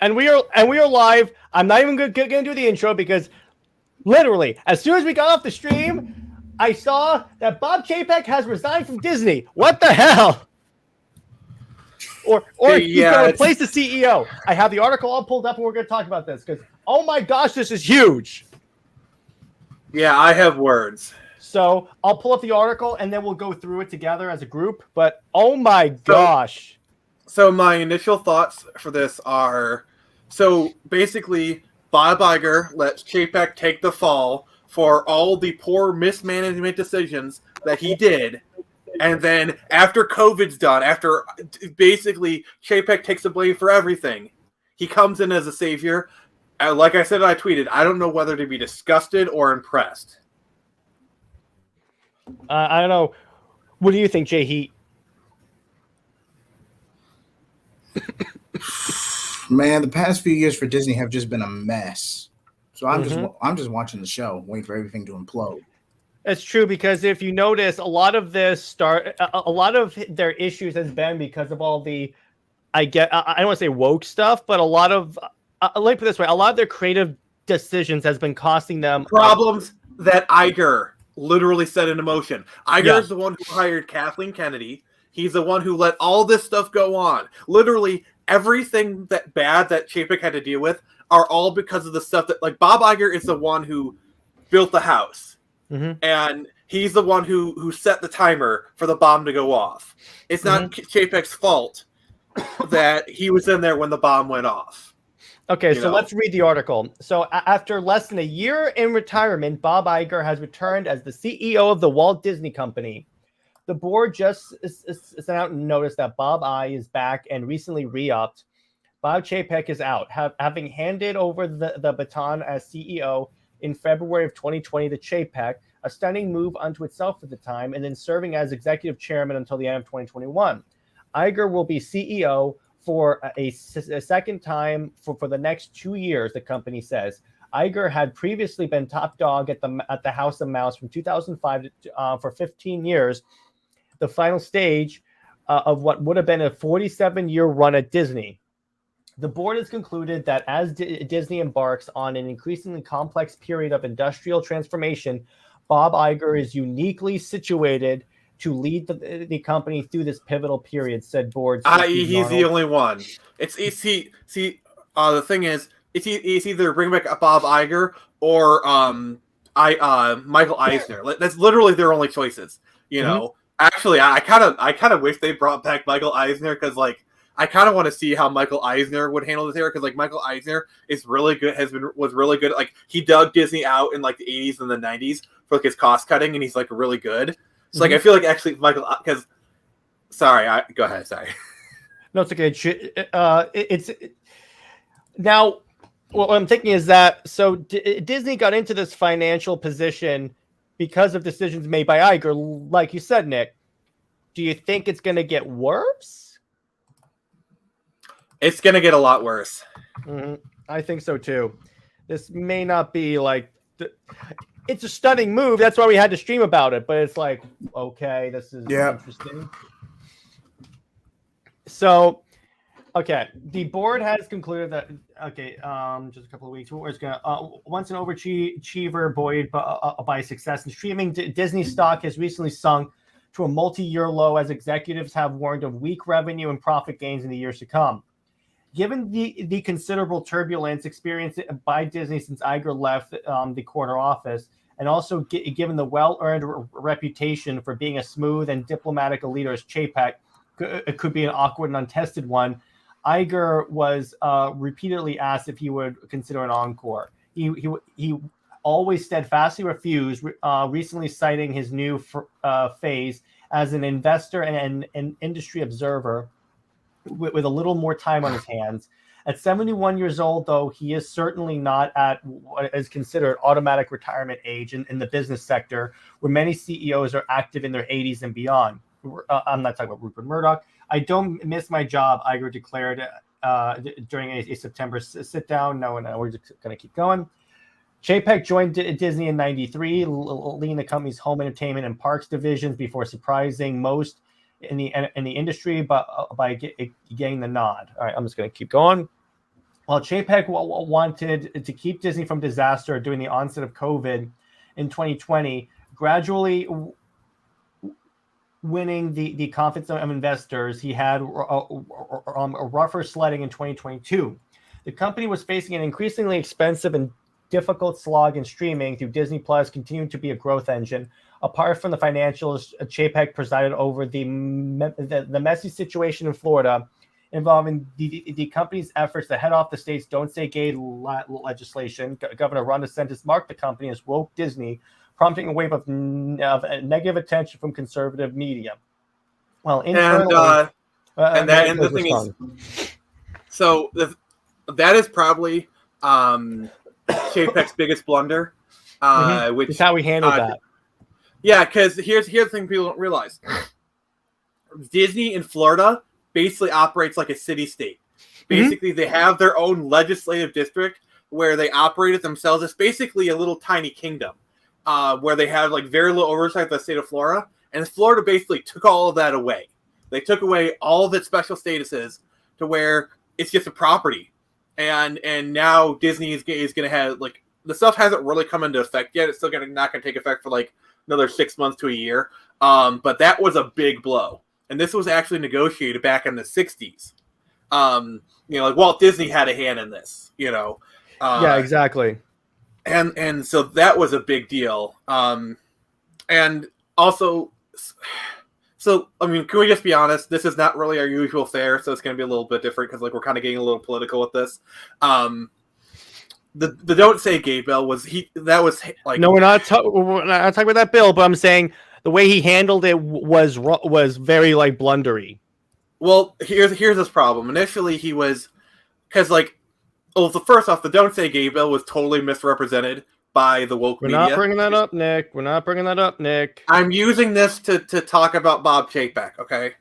And we are live. I'm not even going to do the intro because literally, as soon as we got off the stream, I saw that Bob Chapek has resigned from Disney. What the hell? Or he's going to replace the CEO. I have the article all pulled up, and we're going to talk about this because oh my gosh, this is huge. Yeah, I have words. So I'll pull up the article and then we'll go through it together as a group. But oh my gosh. So my initial thoughts for this are, so basically Bob Iger lets Chapek take the fall for all the poor mismanagement decisions that he did. And then after COVID's done, after basically Chapek takes the blame for everything, he comes in as a savior. And like I said, I tweeted, I don't know whether to be disgusted or impressed. I don't know. What do you think, Jay Heat? Man, the past few years for Disney have just been a mess. So I'm just watching the show, waiting for everything to implode. It's true because if you notice, a lot of their issues has been because of all the, I don't want to say woke stuff, but a lot of, let me put it this way, a lot of their creative decisions has been costing them problems that Iger literally set into motion. Iger is the one who hired Kathleen Kennedy. He's the one who let all this stuff go on. Literally everything that bad that Chapek had to deal with are all because of the stuff that, like, Bob Iger is the one who built the house. Mm-hmm. And he's the one who set the timer for the bomb to go off. It's not Chapek's fault that he was in there when the bomb went off. Okay, so let's read the article. So after less than a year in retirement, Bob Iger has returned as the CEO of the Walt Disney Company. The board just sent out a notice that Bob I is back and recently re-upped. Bob Chapek is out, having handed over the baton as CEO in February of 2020 to Chapek, a stunning move unto itself at the time, and then serving as executive chairman until the end of 2021. Iger will be CEO for a second time for the next 2 years, the company says. Iger had previously been top dog at the House of Mouse from 2005 for 15 years, the final stage of what would have been a 47-year run at Disney. The board has concluded that as Disney embarks on an increasingly complex period of industrial transformation, Bob Iger is uniquely situated to lead the company through this pivotal period, said board. He's the only one. The thing is, it's either bring back Bob Iger or Michael Eisner. That's literally their only choices. You know, actually, I kind of wish they brought back Michael Eisner because, like, I kind of want to see how Michael Eisner would handle this era because, like, Michael Eisner is really good. Was really good. Like, he dug Disney out in like the 80s and the 90s for like his cost cutting, and he's like really good. So, like, I feel like actually Michael, because, go ahead. Sorry. No, it's okay. It's now. What I'm thinking is that Disney got into this financial position because of decisions made by Iger, like you said, Nick. Do you think it's going to get worse? It's going to get a lot worse. I think so too. This may not be like. It's a stunning move. That's why we had to stream about it. But it's like, okay, this is interesting. So, okay, the board has concluded that, just a couple of weeks, it's going to, once an overachiever buoyed by success in streaming, Disney stock has recently sunk to a multi-year low as executives have warned of weak revenue and profit gains in the years to come. Given the considerable turbulence experienced by Disney since Iger left the corner office, and also given the well-earned reputation for being a smooth and diplomatic a leader as Chapek, it could be an awkward and untested one. Iger was repeatedly asked if he would consider an encore. He always steadfastly refused, recently citing his new phase as an investor and an industry observer with a little more time on his hands. At 71 years old, though, he is certainly not at what is considered automatic retirement age in the business sector, where many CEOs are active in their 80s and beyond. I'm not talking about Rupert Murdoch. I don't miss my job, Iger declared during a September sit-down. No, we're just going to keep going. Chapek joined Disney in 93, leading the company's home entertainment and parks divisions before surprising most in the industry by getting the nod. All right, I'm just going to keep going. While Chapek wanted to keep Disney from disaster during the onset of COVID in 2020, gradually winning the confidence of investors, he had a rougher sledding in 2022. The company was facing an increasingly expensive and difficult slog in streaming through Disney Plus, continuing to be a growth engine. Apart from the financials, Chapek presided over the messy situation in Florida involving the company's efforts to head off the state's Don't Say Gay legislation. Governor Ron DeSantis marked the company as woke Disney, prompting a wave of negative attention from conservative media. Well, internally, and the thing is, so that is probably Chapek's biggest blunder. Which is how we handled that. Yeah, because here's the thing people don't realize: Disney in Florida basically operates like a city-state. Basically, they have their own legislative district where they operate it themselves. It's basically a little tiny kingdom where they have like very little oversight of the state of Florida. And Florida basically took all of that away. They took away all of its special statuses to where it's just a property. And now Disney is going to have, like, the stuff hasn't really come into effect yet. It's still not going to take effect for like another 6 months to a year. But that was a big blow. And this was actually negotiated back in the 60s. Like Walt Disney had a hand in this, Yeah, exactly. And so that was a big deal. And also, so, I mean, can we just be honest? This is not really our usual fare, so it's going to be a little bit different because, like, we're kind of getting a little political with this. The Don't Say Gay bill was like... No, we're not talking about that bill, but I'm saying the way he handled it was very, like, blundery. Well, here's his problem. Initially, he was... Because, like... Well, first off, the Don't Say Gay bill was totally misrepresented by the woke media. We're not bringing that up, Nick. I'm using this to talk about Bob Chapek, okay?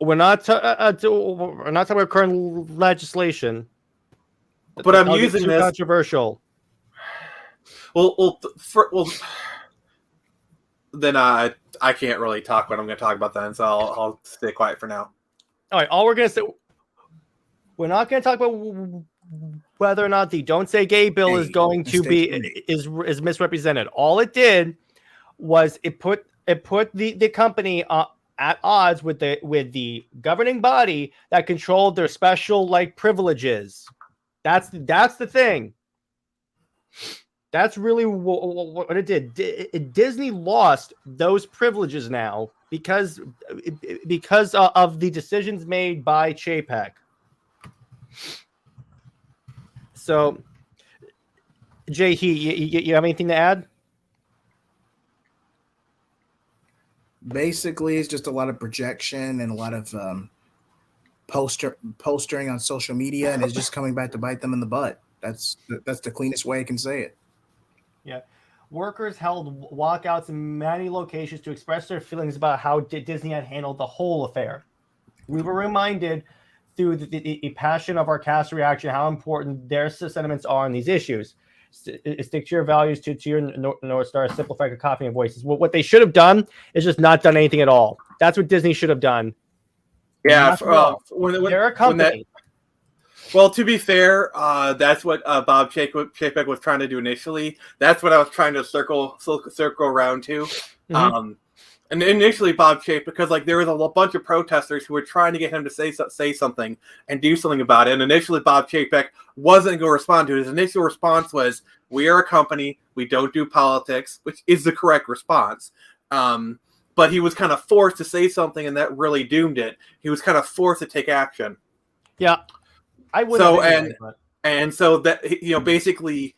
We're not talking about current legislation. But I'm using this... controversial. Well, then I can't really talk what I'm going to talk about then, so I'll stay quiet for now. All right, all we're going to say... We're not going to talk about whether or not the Don't Say Gay bill is going to be is misrepresented. All it did was it put the company at odds with the governing body that controlled their special, like, privileges. That's the thing. That's really what it did. Disney lost those privileges now because of the decisions made by Chapek. So, Jay, you have anything to add? Basically, it's just a lot of projection and a lot of postering on social media, and it's just coming back to bite them in the butt. That's the cleanest way I can say it. Yeah. Workers held walkouts in many locations to express their feelings about how Disney had handled the whole affair. We were reminded through the passion of our cast reaction how important their sentiments are on these issues. Stick to your values, to your North Star, simplify your copy of voices. What they should have done is just not done anything at all. That's what Disney should have done. Yeah, they're a company. Well, to be fair, that's what Bob Chapek was trying to do initially. That's what I was trying to circle around to. Mm-hmm. And initially, Bob Chapek, because like there was a bunch of protesters who were trying to get him to say something and do something about it. And initially, Bob Chapek wasn't going to respond to it. His initial response was, "We are a company. We don't do politics," which is the correct response. But he was kind of forced to say something, and that really doomed it. He was kind of forced to take action. Yeah, I would. So and so that basically,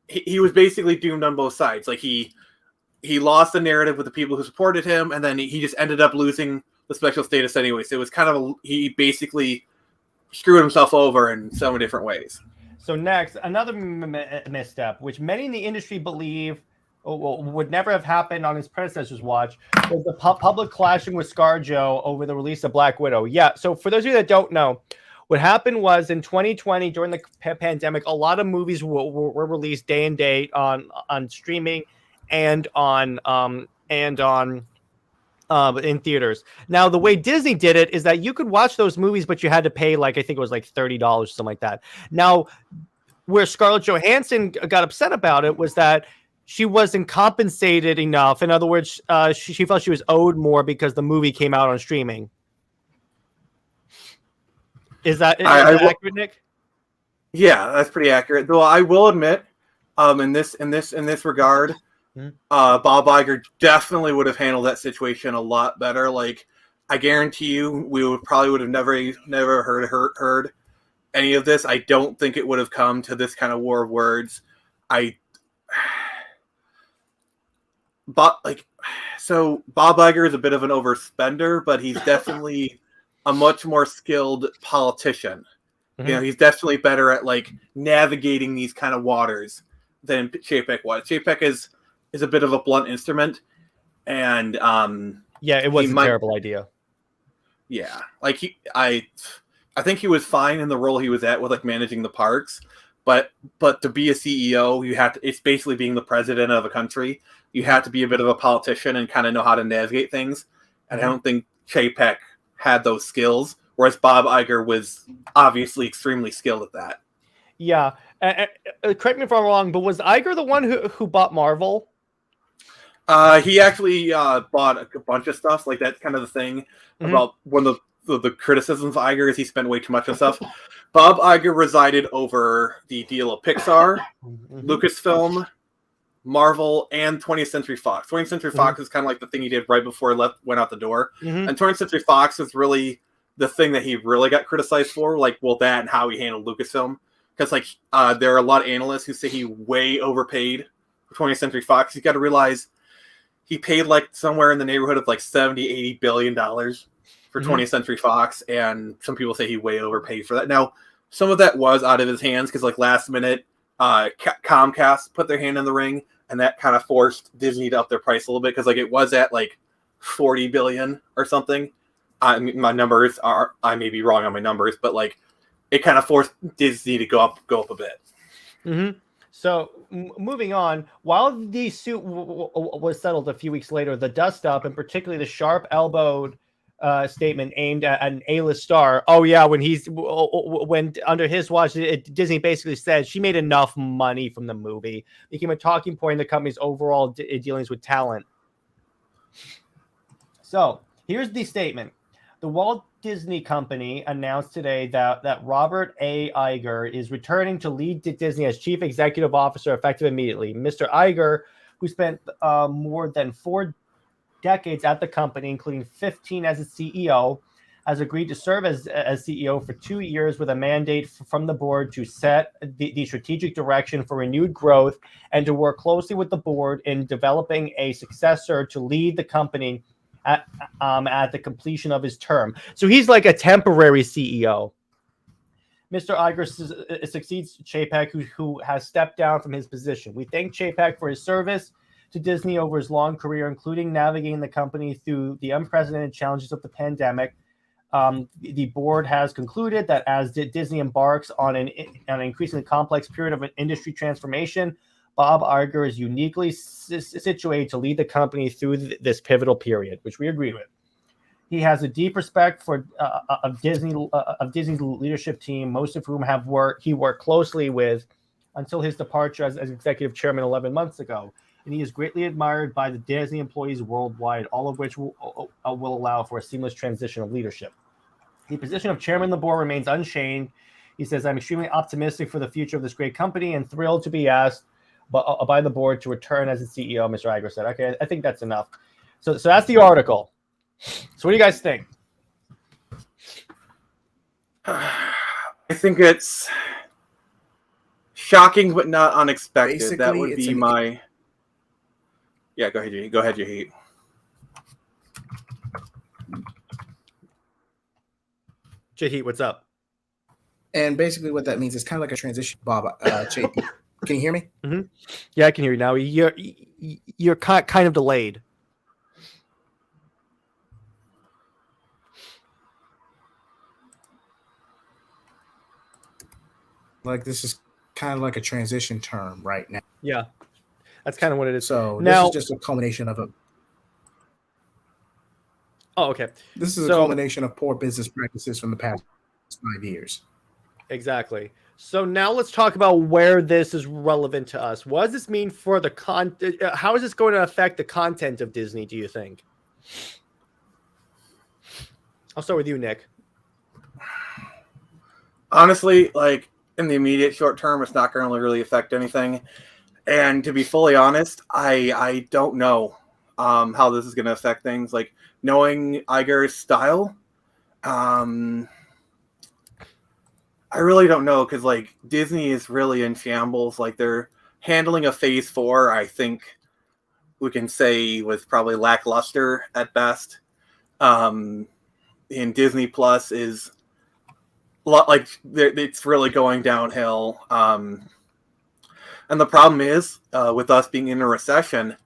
he was basically doomed on both sides. Like he lost the narrative with the people who supported him, and then he just ended up losing the special status anyway. So it was kind of he basically screwed himself over in so many different ways. So next, another misstep, which many in the industry believe would never have happened on his predecessor's watch, was the public clashing with ScarJo over the release of Black Widow. Yeah, so for those of you that don't know, what happened was in 2020, during the pandemic, a lot of movies were released day and date on streaming and on in theaters. Now, the way Disney did it is that you could watch those movies, but you had to pay I think it was like $30, something like that. Now, where Scarlett Johansson got upset about it was that she wasn't compensated enough. In other words, she felt she was owed more because the movie came out on streaming. Is that accurate, Nick? Yeah, that's pretty accurate. Though I will admit, in this regard, Bob Iger definitely would have handled that situation a lot better. Like, I guarantee you, we would have never heard any of this. I don't think it would have come to this kind of war of words. So Bob Iger is a bit of an overspender, but he's definitely a much more skilled politician. Mm-hmm. You know, he's definitely better at like navigating these kind of waters than Chapek was. Chapek is a bit of a blunt instrument, and it was a terrible idea. Yeah, like I think he was fine in the role he was at with like managing the parks, but to be a CEO, you have to. It's basically being the president of a country. You have to be a bit of a politician and kind of know how to navigate things. And I don't think Chapek had those skills, whereas Bob Iger was obviously extremely skilled at that. Yeah, correct me if I'm wrong, but was Iger the one who bought Marvel? He actually bought a bunch of stuff. Like, that's kind of the thing about one of the criticisms of Iger is he spent way too much on stuff. Bob Iger resided over the deal of Pixar, Lucasfilm, Marvel, and 20th Century Fox. 20th Century Fox is kind of like the thing he did right before he went out the door. And 20th Century Fox is really the thing that he really got criticized for, like, that and how he handled Lucasfilm. Because, like, there are a lot of analysts who say he way overpaid for 20th Century Fox. You got to realize he paid, like, somewhere in the neighborhood of, like, $70-80 billion for 20th Century Fox, and some people say he way overpaid for that. Now, some of that was out of his hands, because, like, last minute, Comcast put their hand in the ring, and that kind of forced Disney to up their price a little bit, because, like, it was at, like, $40 billion or something. My numbers are, I may be wrong on my numbers, but, like, it kind of forced Disney to go up a bit. So, moving on, while the suit was settled a few weeks later, the dust-up, and particularly the sharp-elbowed statement aimed at an A-list star. Oh, yeah, when under his watch, Disney basically said she made enough money from the movie, became a talking point in the company's overall dealings with talent. So, here's the statement. The Walt Disney Company announced today that Robert A. Iger is returning to lead Disney as chief executive officer effective immediately. Mr. Iger, who spent more than 4 decades at the company, including 15 as its CEO, has agreed to serve as CEO for 2 years with a mandate from the board to set the strategic direction for renewed growth and to work closely with the board in developing a successor to lead the company at the completion of his term. So he's like a temporary CEO. Mr. Iger succeeds Chapek, who has stepped down from his position. We thank Chapek for his service to Disney over his long career, including navigating the company through the unprecedented challenges of the pandemic. The board has concluded that as Disney embarks on an increasingly complex period of an industry transformation, Bob Iger is uniquely situated to lead the company through this pivotal period, which we agree with. He has a deep respect for of Disney's leadership team, most of whom he worked closely with until his departure as executive chairman 11 months ago. And he is greatly admired by the Disney employees worldwide, all of which will allow for a seamless transition of leadership. The position of chairman of the board remains unchanged. He says, I'm extremely optimistic for the future of this great company and thrilled to be asked by the board to return as its CEO, Mr. Iger said. Okay, I think that's enough. So that's the article. So what do you guys think? I think it's shocking but not unexpected. Basically, that would be my... Yeah, go ahead, Jahit. Go ahead, Jahit. Jahit, what's up? And basically what that means is kind of like a transition, Bob. JP. Can you hear me? Mm-hmm. Yeah, I can hear you now. You're kind of delayed. Like, this is kind of like a transition term right now. Yeah, that's kind of what it is. So now, this is just a culmination of a... Oh, okay. This is a So- culmination of poor business practices from the past 5 years. Exactly. So now let's talk about where this is relevant to us. What does this mean for the content? How is this going to affect the content of Disney, do you think? I'll start with you, Nick. Honestly, like in the immediate short term, it's not going to really affect anything. And to be fully honest, I don't know how this is going to affect things. Like knowing Iger's style, I really don't know because like Disney is really in shambles. Like they're handling a Phase 4. I think we can say was probably lackluster at best. And Disney Plus is like it's really going downhill. And the problem is with us being in a recession,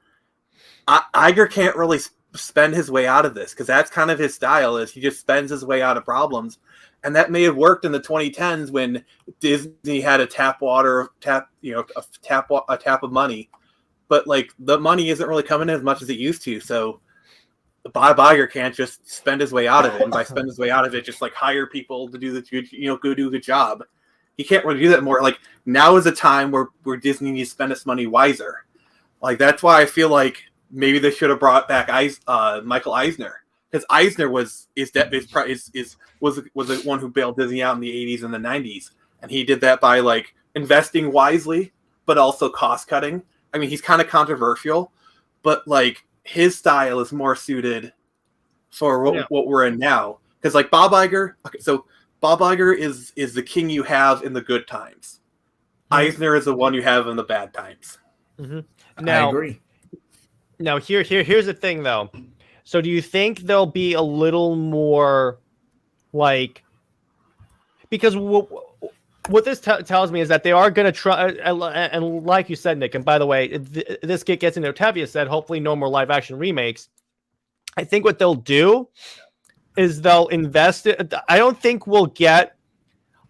Iger can't really spend his way out of this because that's kind of his style. Is he just spends his way out of problems. And that may have worked in the 2010s when Disney had a tap of money, but like the money isn't really coming in as much as it used to. So Bob Iger can't just spend his way out of it, and by spend his way out of it, just like hire people to do go do a good job. He can't really do that more. Like now is a time where Disney needs to spend its money wiser. Like that's why I feel like maybe they should have brought back Michael Eisner. Because Eisner was the one who bailed Disney out in the 80s and the 90s, and he did that by like investing wisely, but also cost cutting. I mean, he's kind of controversial, but like his style is more suited for what we're in now. Because like Bob Iger, so Bob Iger is the king you have in the good times. Mm-hmm. Eisner is the one you have in the bad times. Mm-hmm. Now, I agree. Now here's the thing though. So do you think there'll be a little more like, because what this tells me is that they are going to try, and like you said, Nick, and by the way, this gets into what Tevye said, hopefully no more live action remakes. I think what they'll do is they'll invest it. I don't think we'll get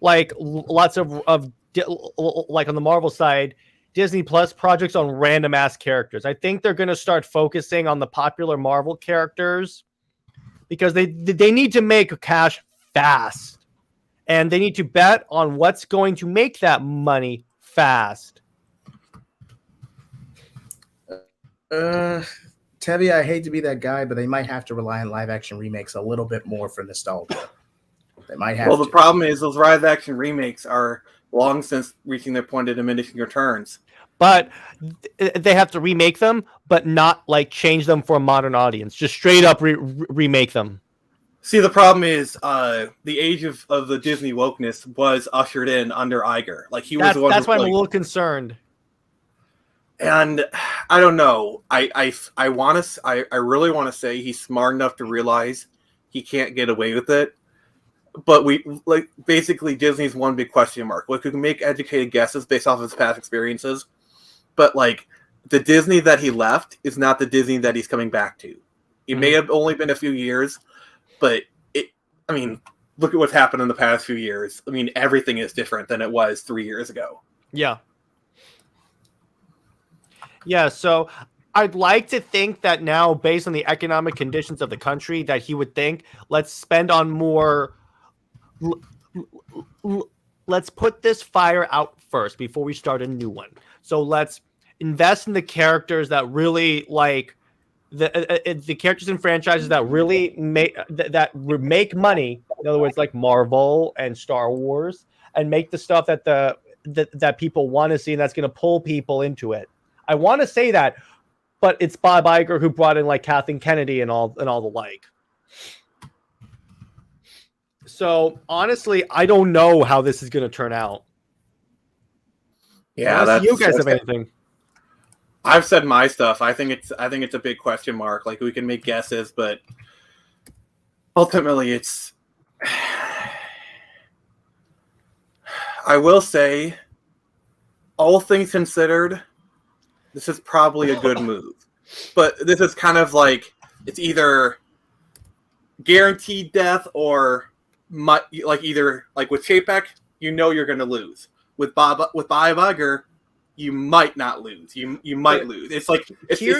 like lots of like on the Marvel side, Disney Plus projects on random ass characters. I think they're going to start focusing on the popular Marvel characters because they need to make cash fast, and they need to bet on what's going to make that money fast. Tevye, I hate to be that guy, but they might have to rely on live action remakes a little bit more for nostalgia. They might have. Well, the problem is those live action remakes are long since reaching their point of diminishing returns. But they have to remake them, but not like change them for a modern audience. Just straight up remake them. See, the problem is the age of the Disney wokeness was ushered in under Iger. Like he was the one. That's why I'm a little concerned. And I don't know. I really want to say he's smart enough to realize he can't get away with it. But basically Disney's one big question mark. Like we can make educated guesses based off of his past experiences, but like the Disney that he left is not the Disney that he's coming back to. It may have only been a few years, but look at what's happened in the past few years. I mean, everything is different than it was 3 years ago. Yeah. Yeah, so I'd like to think that now, based on the economic conditions of the country, that he would think, let's spend on more. Let's put this fire out first before we start a new one. So let's invest in the characters that really like the characters and franchises that really make money. In other words, like Marvel and Star Wars, and make the stuff that people want to see and that's going to pull people into it. I want to say that, but it's Bob Iger who brought in like Kathleen Kennedy and all the like. So honestly, I don't know how this is going to turn out. Yeah, you guys have anything? I've said my stuff. I think it's a big question mark. Like we can make guesses, but ultimately, it's. I will say, all things considered, this is probably a good move. But this is kind of like it's either guaranteed death or. Either like with Chapek, you know you're going to lose. With Bob Iger, you might not lose. You might lose. It's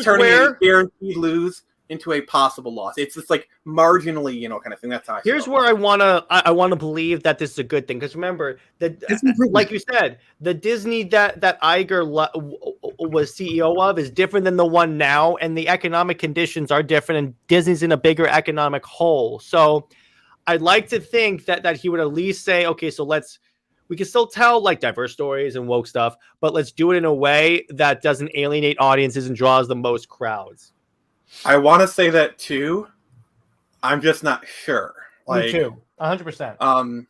turning a guaranteed lose into a possible loss. It's just like marginally, kind of thing. That's how I Here's feel. where I wanna believe that this is a good thing, because remember that, It's improvement. like you said, the Disney that Iger was CEO of is different than the one now, and the economic conditions are different, and Disney's in a bigger economic hole. So I'd like to think that he would at least say, okay, so we can still tell like diverse stories and woke stuff, but let's do it in a way that doesn't alienate audiences and draws the most crowds. I want to say that too. I'm just not sure. Like, Me too, 100%.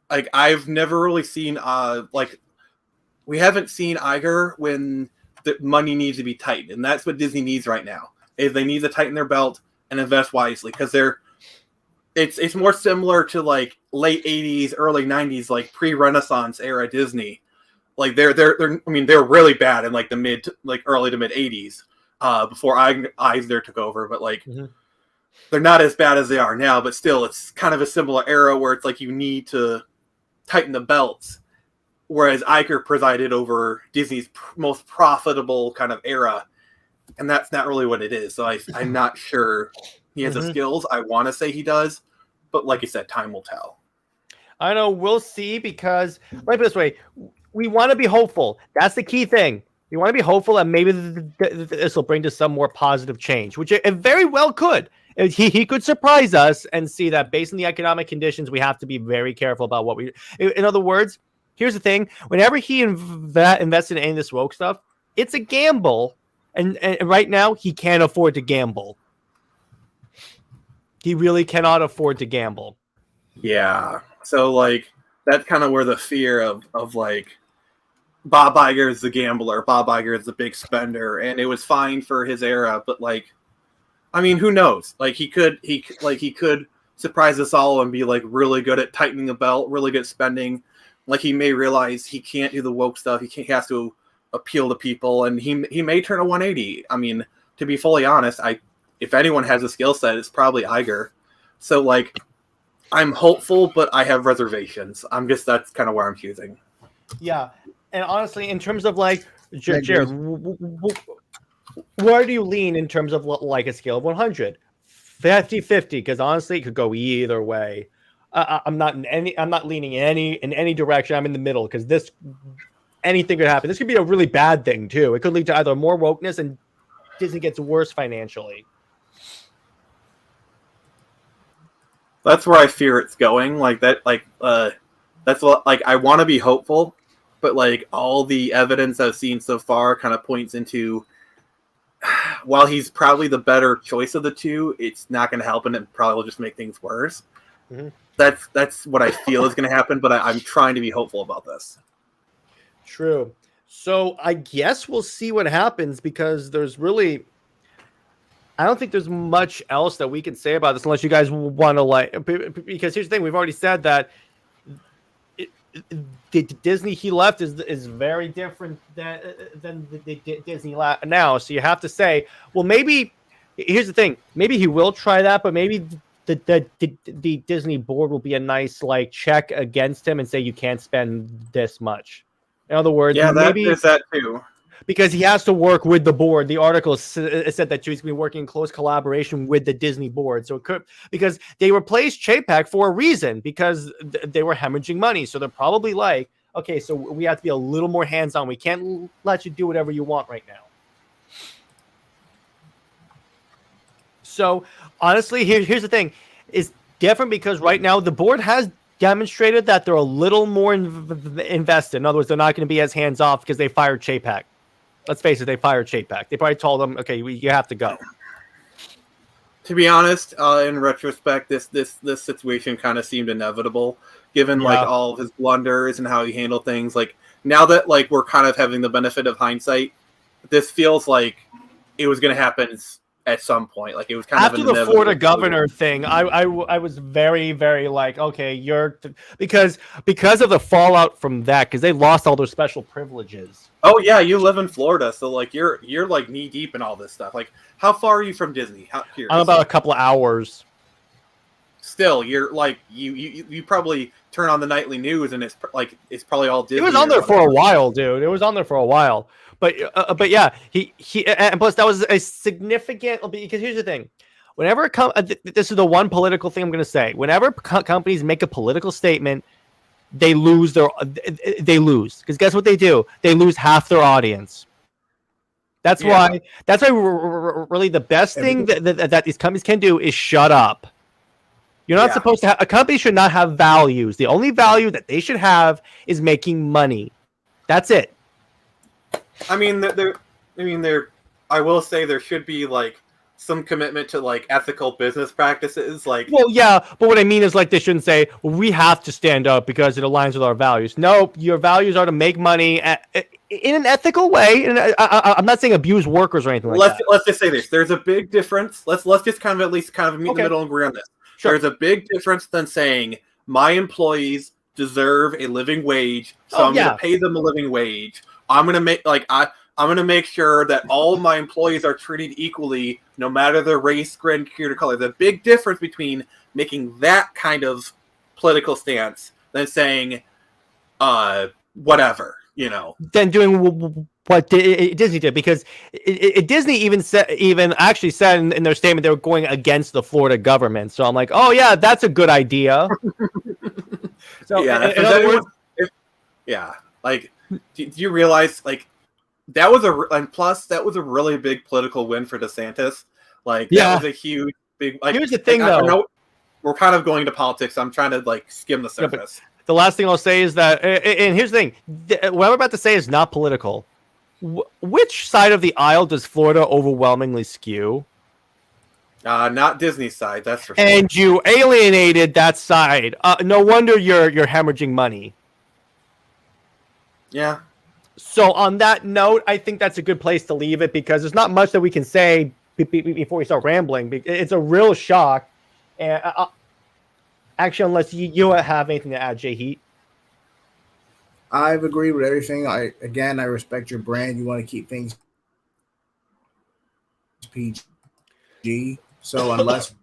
Like I've never really seen like we haven't seen Iger when the money needs to be tightened, and that's what Disney needs right now. Is they need to tighten their belt and invest wisely, because it's more similar to like late 80s, early 90s, like pre-Renaissance era Disney. Like they're really bad in like the early to mid 80s before Eisner took over, but like they're not as bad as they are now, but still it's kind of a similar era where it's like you need to tighten the belts, whereas Iger presided over Disney's most profitable kind of era, and that's not really what it is. So I'm not sure he has the skills. I want to say he does, but like you said, time will tell. I know, we'll see, because right this way, we want to be hopeful. That's the key thing. We want to be hopeful that maybe this will bring to some more positive change, which it very well could. He could surprise us and see that based on the economic conditions, we have to be very careful about what we. In other words, here's the thing: whenever he invested in any of this woke stuff, it's a gamble, and right now he can't afford to gamble. He really cannot afford to gamble. Yeah. So like that's kind of where the fear of like Bob Iger is the gambler, Bob Iger is the big spender, and it was fine for his era, but like, I mean, who knows? Like he could surprise us all and be like really good at tightening the belt, really good at spending. Like he may realize he can't do the woke stuff. He has to appeal to people, and he may turn a 180. I mean, to be fully honest, if anyone has a skill set, it's probably Iger. So like, I'm hopeful, but I have reservations. That's kind of where I'm choosing. Yeah. And honestly, in terms of like, Jared, where do you lean in terms of like a scale of 100? 50-50, because honestly, it could go either way. I'm not leaning in any direction. I'm in the middle, because anything could happen. This could be a really bad thing too. It could lead to either more wokeness and Disney gets worse financially. That's where I fear it's going. Like that, that's what like I want to be hopeful, but like all the evidence I've seen so far kind of points into, while he's probably the better choice of the two, it's not going to help, and it probably will just make things worse. That's what I feel is going to happen, but I'm trying to be hopeful about this. True. So I guess we'll see what happens, because I don't think there's much else that we can say about this unless you guys want to because here's the thing. We've already said that the Disney he left is very different than the Disney now. So you have to say, well, maybe here's the thing. Maybe he will try that, but maybe the Disney board will be a nice like check against him and say you can't spend this much. In other words, maybe there's that too. Because he has to work with the board. The article said that he's going to be working in close collaboration with the Disney board. So it could, because they replaced Chapek for a reason, because they were hemorrhaging money. So they're probably like, okay, so we have to be a little more hands-on. We can't let you do whatever you want right now. So honestly, here's the thing. It's different because right now the board has demonstrated that they're a little more invested. In other words, they're not going to be as hands-off because they fired Chapek. Let's face it, they fired Chapek. They probably told them, okay, you have to go. To be honest, in retrospect, this situation kind of seemed inevitable, given like all of his blunders and how he handled things. Like now that like we're kind of having the benefit of hindsight, this feels like it was going to happen at some point. Like it was kind after of the Florida governor thing. I was very, very like, okay, because of the fallout from that, because they lost all their special privileges. Oh yeah, you live in Florida, so like you're like knee deep in all this stuff. Like, how far are you from Disney? I'm about a couple of hours. still, you're like you probably turn on the nightly news and it's probably all Disney. It was on there for a while, dude. It was on there for a while. But yeah, he and plus that was a significant, because here's the thing. Whenever this is the one political thing I'm going to say. Whenever companies make a political statement, they lose because guess what they do? They lose half their audience. That's why really the best thing that these companies can do is shut up. You're not supposed to have, a company should not have values. The only value that they should have is making money. That's it. I mean, I will say there should be like some commitment to like ethical business practices. Like, well, yeah, but what I mean is like they shouldn't say, well, we have to stand up because it aligns with our values. No, your values are to make money in an ethical way. And I'm not saying abuse workers or anything like that. Let's just say this: there's a big difference. Let's just kind of at least kind of meet in the middle and agree on this. Sure. There's a big difference than saying my employees deserve a living wage, so I'm going to pay them a living wage. I'm going to make I'm going to make sure that all my employees are treated equally, no matter their race, creed, or color. There's a big difference between making that kind of political stance than saying, whatever, you know. Than doing what Disney did, because Disney even actually said in their statement they were going against the Florida government. So I'm like, oh yeah, that's a good idea. So yeah, in other words, like, do you realize like that was that was a really big political win for DeSantis. Like that was a huge big. Like, here's the thing, though. I know we're kind of going to politics. I'm trying to like skim the surface. The last thing I'll say is that, and here's the thing: what I'm about to say is not political. Which side of the aisle does Florida overwhelmingly skew? Not Disney's side, that's for sure. And you alienated that side. No wonder you're hemorrhaging money. Yeah. So on that note, I think that's a good place to leave it, because there's not much that we can say before we start rambling. It's a real shock. And actually, unless you have anything to add, Jay Heat. I've agreed with everything. I respect your brand. You want to keep things PG. So unless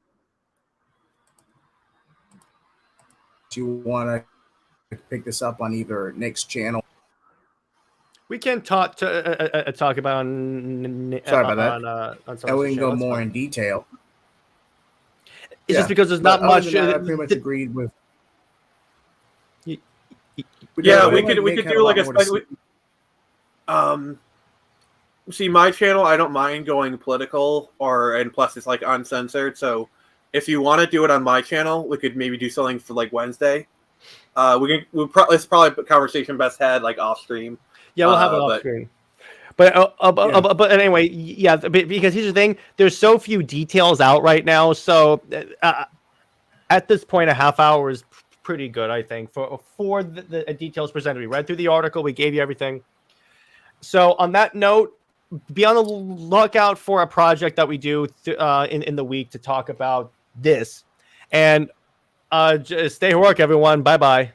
you want to pick this up on either Nick's channel, we can talk about on. Sorry about that. And we can go more in detail. It's just because there's not much. I pretty much agreed with. Yeah, we could do like a see my channel. I don't mind going political, and plus it's like uncensored. So if you want to do it on my channel, we could maybe do something for like Wednesday. It's probably a conversation best had like off stream. Yeah, we'll have it off screen. But anyway, yeah, because here's the thing: there's so few details out right now. So at this point, a half hour is pretty good, I think, for the details presented. We read through the article, we gave you everything. So on that note, be on the lookout for a project that we do in the week to talk about this. And just stay at work, everyone. Bye-bye.